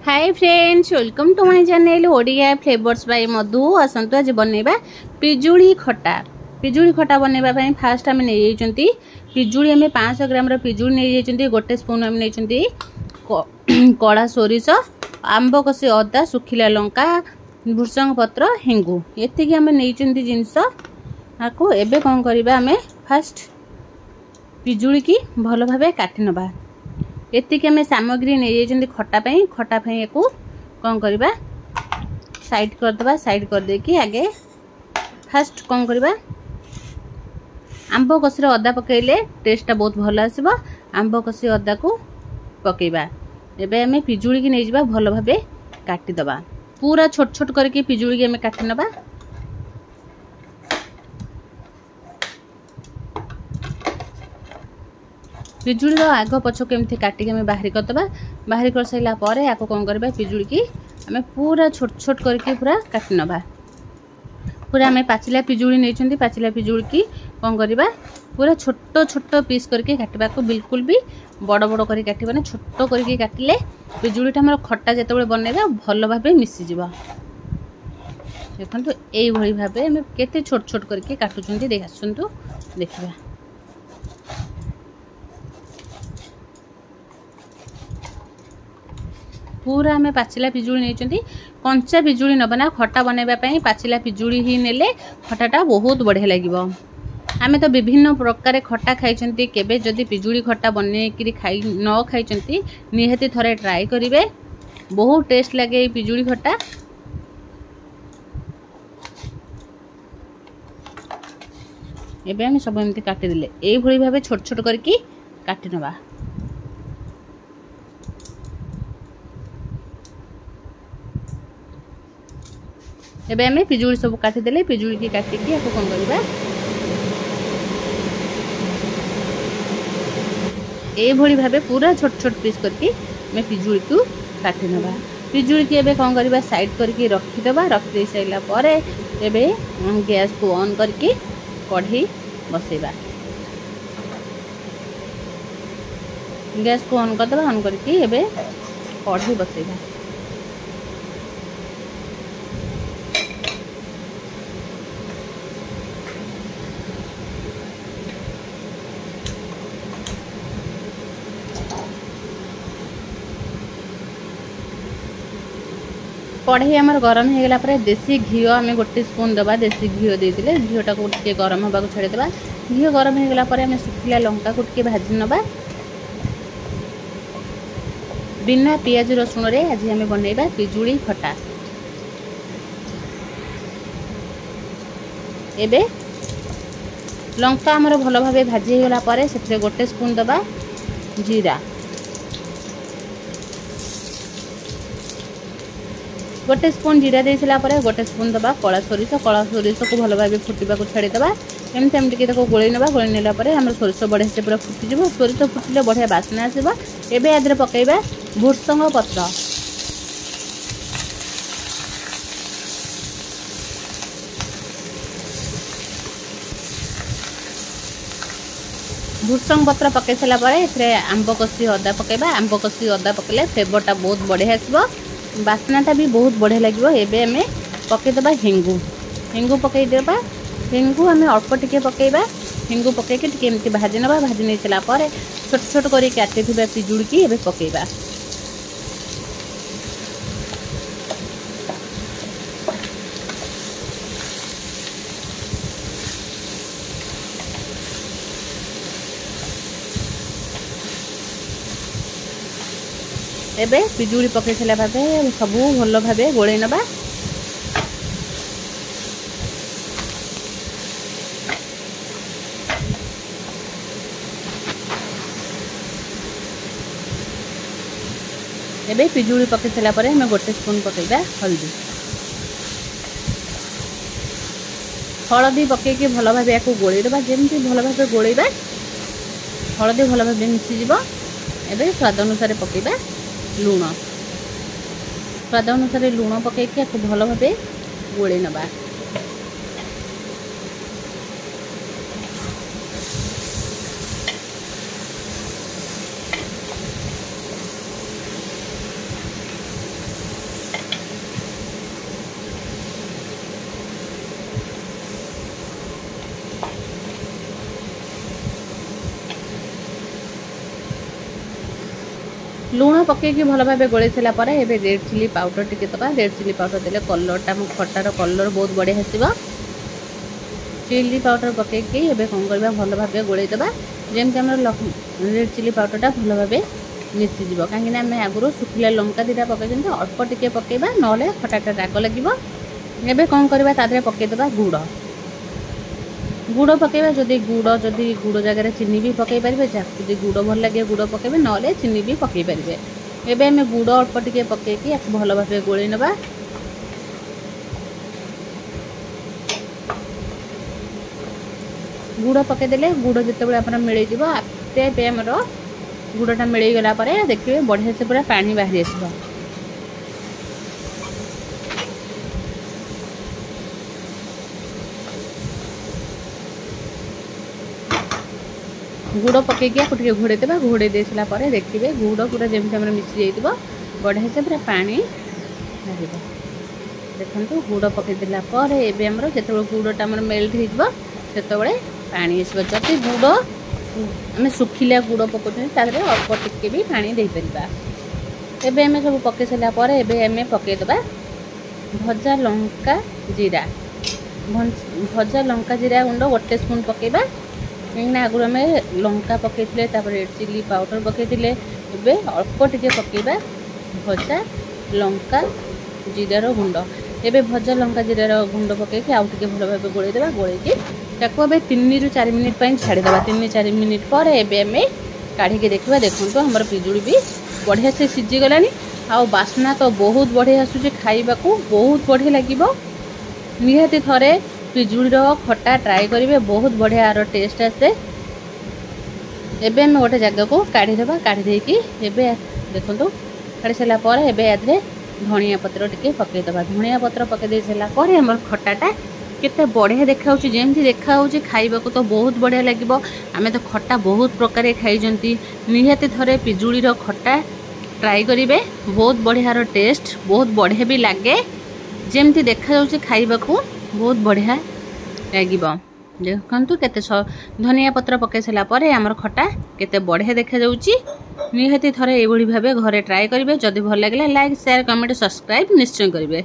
Hi friends, welcome to my channel Odia flavours by Madhu. आसतु आज बनैबा पिजुड़ी खटा। पिजुड़ी खटा बनैबा पई फास्ट आम नै जाइचंती पिजुड़ी आम 500 ग्राम रो पिजुड़ी नै जाइचंती। गोटे स्पून आम नैचंती कड़ा सोरिष, आंब कसी अदा, सुखिला लंका, भृषंग पत्र, हेंगु एतिकी आम नैचंती जिंस। आको एबे कोन करबा आम फास्ट पिजुड़ी की भलो भाबे काटि नबा। एतिके आम सामग्री नहीं जाइए खटा पाई या कौन करवा साइड करदे। साइड कर दे कि आगे फास्ट कौन करवा आंब कसी अदा पकेले टेस्टा बहुत भल आसब। आंब कसी अदा को पकेबा। एबे आम पिजुड़ी की नहीं जावा भल भाबे काटिदबा। पूरा छोट छोट करके पिजुड़ी की आम काटि नबा। पिजुड़ी आग पछ केमती काटिक आम बाहरी करदबा। बाहरी कर साइला परे आको कौन करबा पिजुड़ी की आम पूरा छोट छोट करके पूरा काटि नबा। पूरा आम पाचिला पिजुड़ी नहीं पाचिला पिजुड़ी की कौन करबा पूरा छोट छोट पीस करके काटबा को बिल्कुल भी बड़ बड़ करी काटबानी। छोट करके काटिले पिजुड़ीटा हमर खट्टा जेतेबेले बनेबा भल भाबे मिसी जिवो। देखंतु एई भली भाबे आम केते छोट छोट करके काटुचंती देख आसंतु देखिबा। पूरा आम पाचिला पिजुड़ी नहीं कंचा पिजुड़ी नबना। खटा बनवाई पाचिला पिजुड़ी ही नेले खटाटा बहुत बढ़िया लगे। आम तो विभिन्न प्रकार खटा खाई केबे जदि पिजुड़ी खटा बनई खाई न खाई निहाती थरे ट्राई करेंगे। बहुत टेस्ट लगे पिजुड़ी खटा। एबे आम सब एमती काटिदेले एई भली भाबे छोट छोट करके काटि नबा। एबे आम पिजुड़ी सब काटिदेले। पिजुड़ी की काटिकी आपको कौन करबा ए भली भाबे पूरा छोट छोट पीस करके आम पिजुड़ी को काटि नबा। पिजुड़ी की एबे कौन करबा साइड करके रखिदबा। रखि दे साइला परे एबे गैस को ऑन करके कढ़ी बसेबा। गैस को ऑन करदबा। ऑन करके एबे कढ़ी बसेबा। कढ़ई आमर गरम हो गला पर देसी घी आम गोटे स्पून दबा। देसी घी देते घीटा को टे गरम होगा छाड़ीदे। घी गरम हो गला पर आम सुखिला लंका को टे भाजी नबा। बिना पियाज रसुण रे आज आम बनैबा पिजुड़ी खटा। एबे लंका आमर भल भाबे भाजी हो गला पर से गोटे स्पून दबा जीरा। गोटे स्पून जीरा दे सारा पर गोटे स्पून दबा कला सोरिष। कला सोरिष को भल भाव फुटा को छाड़ीदे। एमती एम टे गोल ना। गोल नेला आम सोरिष बढ़िया से पूरा फुटिज। सोरिष फुटिले बढ़िया बास्ना आसब। एबे आदि पकेबा भृषंग पत्र। भृषंग पत्र पकई सारा पर आंब कसी अदा पकेबा। आंब कसी अदा पकेले फ्लेवरटा बहुत बढ़िया आसब। बास्नाटा भी बहुत बढ़िया लगे। एबे आम पकईदबा हेंगु। हेंगु पकईदेबा। हेंगु आम अल्प टिके पकईबा। हेंगु पकईके टिके एमती भाजी नबा। भाजी नहीं सारा पर छोट छोट कर काटिथिबा पिजुड़ी की एबे पकईबा। एबे पिजुड़ी पकई सारा भाबे सबू भल भाबे गोले नबा। एबे पिजुड़ी पकई सारा पर हम गोटे स्पून पकईबा हल्दी। हलदी पकईके भल भाबे या गोलेदबा। जेमती भल भाबे गोलेबा हलदी भल भाबे मिसी जिवो। एबे स्वाद अनुसार पकईबा लुण। स्वाद अनुसार लुण पकईके भल भाबे गोले नबा। लुण पकईकि भल भाव गोल सारापर ए रेड चिली पाउडर टी दबा। रेड चिली पाउडर देले कलरटा खटार कलर बहुत बढ़िया आसो। चिली पाउडर पकईकि एबे कौन करबा भल भाव गोल दबा जमती आम रेड चिली पाउडरटा भल भाव मिसीज कहीं आम आगुरी सुखिला लंका दीटा पकई अल्प टिके पकईबा ना खटाटा राग लगे। एबे कौन करबा तादरे पकईदबा गुड़। गुड़ पकईबा जदि गुड़ जगह चीनी भी पकई पारे जदि गुड़ भल लगे गुड़ पकईबे ना चीनी भी पकई पारे। एबे आम गुड़ अल्प टिके पकईकि भल भाव गोल नवा। गुड़ पकईदेले गुड़ जितेबाला आप मिल आपे आमर गुड़टा मिल गला देखिए बढ़िया से पूरा पानी बाहरी आसो। गुड़ पकईकि आपको घोड़े देवा। घोड़े दे सारापर देखिए गुड़ पूरा जमी मिसी जाइए बढ़िया से पूरा पानी बाहर। देखो गुड़ पकईदेला एवं जो गुड़टा मेल्ट हो पानी आसो। जदि गुड़ आम सुखिला गुड़ पकाउँ तादे अल्प टिके भी पानी दे पार। एबे आम सब पकई सारापर एबे आम पकईदबा भजा लंका जीरा। भजा लंका जीरा गुंड 1 स्पून पकईबा कहीं आगुरी आम लंका पकई रेड चिली पाउडर पकई अल्प टिके पकईबा भजा लंका जीरार गुंड। एबे भजा लंका जीरार गुंड पकईकि आउ टिके भल भाव गोल देवा। गोलैकि ताको अब 3 ରୁ 4 मिनिट छाड़ीदेवा। 3-4 मिनिट पर एबे आम काढ़ी देखा। देखो हमर पिजुड़ी भी बढ़िया से सीझीगला। आ बास्ना तो बहुत बढ़िया आसूँ खाइबा को बहुत बढ़िया लगे। निहाती थरे पिजुड़ीर खटा ट्राए करेंगे बहुत बढ़िया आर टेस्ट आसे। एबे आम गोटे जगह को काढ़ीदेवा। काढ़ी देकी एबे देखो काढ़ी सारापर एबे आधे धनिया पत्र टिके पकईदबा। धनिया पत्र पकई सारापर आम खटाटा केते बढ़िया देखा जमती देखा खाइबा को तो बहुत बढ़िया लगे। आम तो खट्टा बहुत प्रकार खाई निहाती थरे पिजुड़ीर खट्टा ट्राए करेंगे बहुत बढ़िया टेस्ट बहुत बढ़िया भी लगे। जमती देखा खाइबा को बहुत बढ़िया लगे। देखु केते धनिया पत्र पकई सारापर आमर खट्टा केते बढ़िया देखा निहाती थरे ये भाव घरे ट्राए करेंगे। जदि भल लगे लाइक शेयर कमेंट सब्सक्राइब निश्चय करेंगे।